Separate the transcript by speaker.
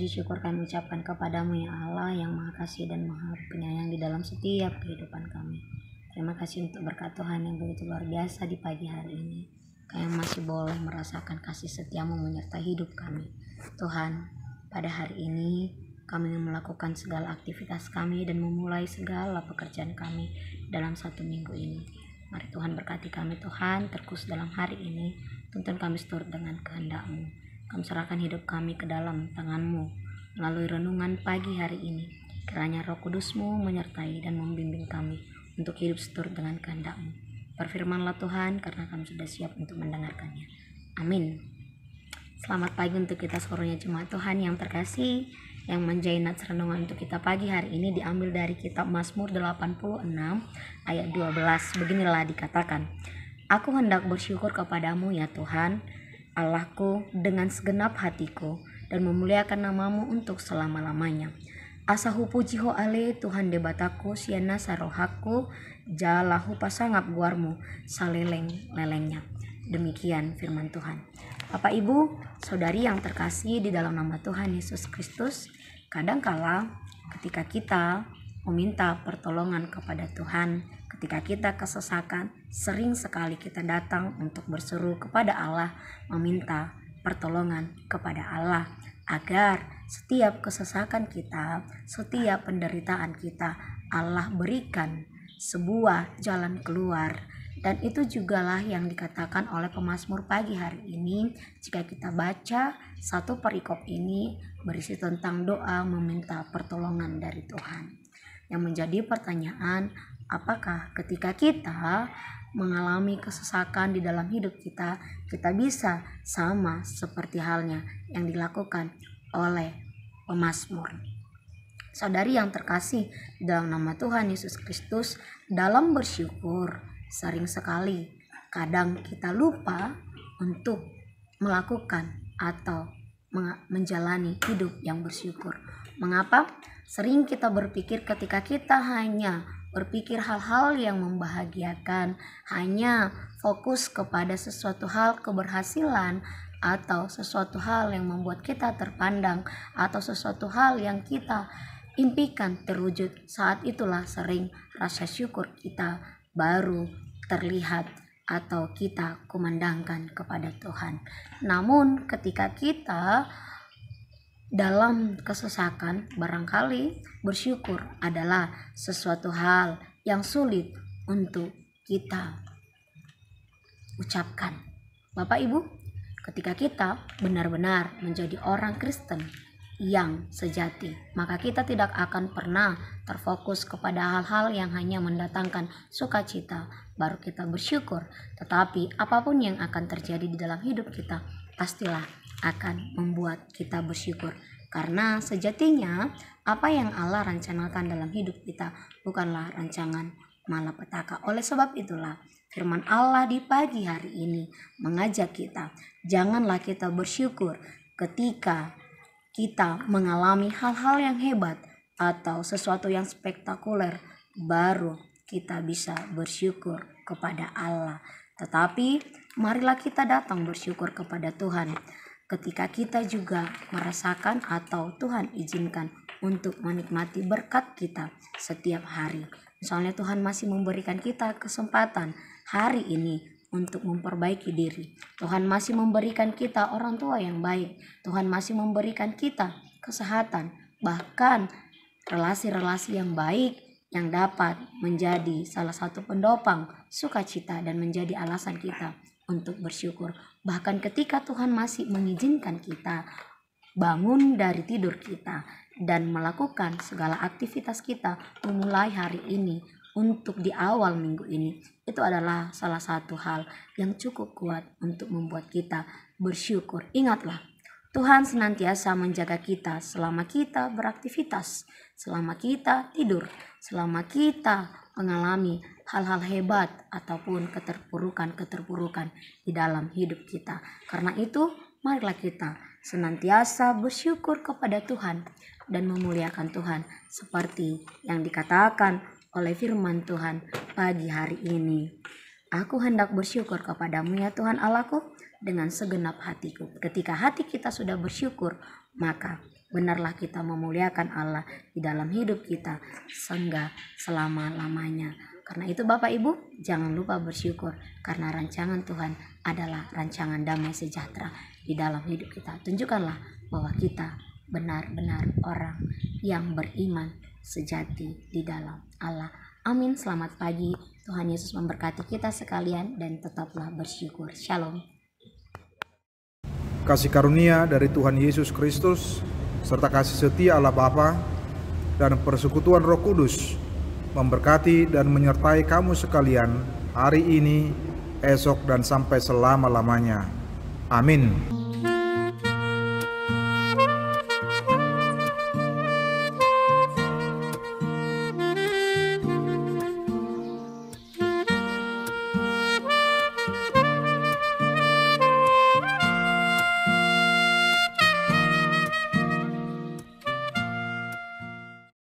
Speaker 1: puji syukur kami ucapkan kepadamu ya Allah yang maha kasih dan maha penyayang di dalam setiap kehidupan kami. Terima kasih untuk berkat Tuhan yang begitu luar biasa di pagi hari ini. Kami masih boleh merasakan kasih setiamu menyertai hidup kami. Tuhan, pada hari ini kami melakukan segala aktivitas kami dan memulai segala pekerjaan kami dalam satu minggu ini. Mari Tuhan berkati kami Tuhan, terkhusus dalam hari ini. Tuntun kami seturut dengan kehendak-Mu. Kami serahkan hidup kami ke dalam tangan-Mu melalui renungan pagi hari ini. Kiranya Roh Kudus-Mu menyertai dan membimbing kami untuk hidup seturut dengan kehendak-Mu. Berfirmanlah Tuhan, karena kami sudah siap untuk mendengarkannya. Amin. Selamat pagi untuk kita seluruhnya jemaat Tuhan yang terkasih. Yang menjadi nats renungan untuk kita pagi hari ini diambil dari kitab Mazmur 86 ayat 12. Beginilah dikatakan, Aku hendak bersyukur kepadamu ya Tuhan, Allahku dengan segenap hatiku, dan memuliakan namamu untuk selama-lamanya. Asahu puji ho ale Tuhan debataku, siana sarohaku, jalahu pasangap guarmu, saleleng-lelengnya. Demikian firman Tuhan. Bapak Ibu, saudari yang terkasih di dalam nama Tuhan Yesus Kristus, kadangkala ketika kita meminta pertolongan kepada Tuhan, ketika kita kesesakan, sering sekali kita datang untuk berseru kepada Allah, meminta pertolongan kepada Allah, agar setiap kesesakan kita, setiap penderitaan kita, Allah berikan sebuah jalan keluar. Dan itu jugalah yang dikatakan oleh pemazmur pagi hari ini. Jika kita baca satu perikop ini berisi tentang doa meminta pertolongan dari Tuhan. Yang menjadi pertanyaan, apakah ketika kita mengalami kesesakan di dalam hidup kita, kita bisa sama seperti halnya yang dilakukan oleh pemazmur. Saudari yang terkasih dalam nama Tuhan Yesus Kristus, dalam bersyukur sering sekali kadang kita lupa untuk melakukan atau menjalani hidup yang bersyukur. Mengapa? Sering kita berpikir ketika kita hanya berpikir hal-hal yang membahagiakan, hanya fokus kepada sesuatu hal keberhasilan atau sesuatu hal yang membuat kita terpandang atau sesuatu hal yang kita impikan terwujud, saat itulah sering rasa syukur kita baru terlihat atau kita kumandangkan kepada Tuhan. Namun ketika kita dalam kesesakan, barangkali bersyukur adalah sesuatu hal yang sulit untuk kita ucapkan. Bapak Ibu, ketika kita benar-benar menjadi orang Kristen yang sejati, maka kita tidak akan pernah terfokus kepada hal-hal yang hanya mendatangkan sukacita baru kita bersyukur. Tetapi apapun yang akan terjadi di dalam hidup kita, pastilah akan membuat kita bersyukur. Karena sejatinya apa yang Allah rencanakan dalam hidup kita bukanlah rancangan malapetaka. Oleh sebab itulah firman Allah di pagi hari ini mengajak kita, janganlah kita bersyukur ketika kita mengalami hal-hal yang hebat atau sesuatu yang spektakuler, baru kita bisa bersyukur kepada Allah. Tetapi marilah kita datang bersyukur kepada Tuhan ketika kita juga merasakan atau Tuhan izinkan untuk menikmati berkat kita setiap hari. Misalnya Tuhan masih memberikan kita kesempatan hari ini untuk memperbaiki diri. Tuhan masih memberikan kita orang tua yang baik. Tuhan masih memberikan kita kesehatan, bahkan relasi-relasi yang baik yang dapat menjadi salah satu pendopang sukacita dan menjadi alasan kita untuk bersyukur. Bahkan ketika Tuhan masih mengizinkan kita bangun dari tidur kita dan melakukan segala aktivitas kita memulai hari ini untuk di awal minggu ini, itu adalah salah satu hal yang cukup kuat untuk membuat kita bersyukur. Ingatlah, Tuhan senantiasa menjaga kita selama kita beraktivitas, selama kita tidur, selama kita mengalami hal-hal hebat ataupun keterpurukan di dalam hidup kita. Karena itu, marilah kita senantiasa bersyukur kepada Tuhan dan memuliakan Tuhan seperti yang dikatakan oleh firman Tuhan pagi hari ini. Aku hendak bersyukur kepadamu ya Tuhan Allahku dengan segenap hatiku. Ketika hati kita sudah bersyukur, maka benarlah kita memuliakan Allah di dalam hidup kita sehingga selama-lamanya. Karena itu Bapak Ibu, jangan lupa bersyukur karena rancangan Tuhan adalah rancangan damai sejahtera di dalam hidup kita. Tunjukkanlah bahwa kita benar-benar orang yang beriman sejati di dalam Allah. Amin. Selamat pagi. Tuhan Yesus memberkati kita sekalian dan tetaplah bersyukur. Shalom.
Speaker 2: Kasih karunia dari Tuhan Yesus Kristus serta kasih setia Allah Bapa dan persekutuan Roh Kudus memberkati dan menyertai kamu sekalian hari ini, esok, dan sampai selama-lamanya. Amin.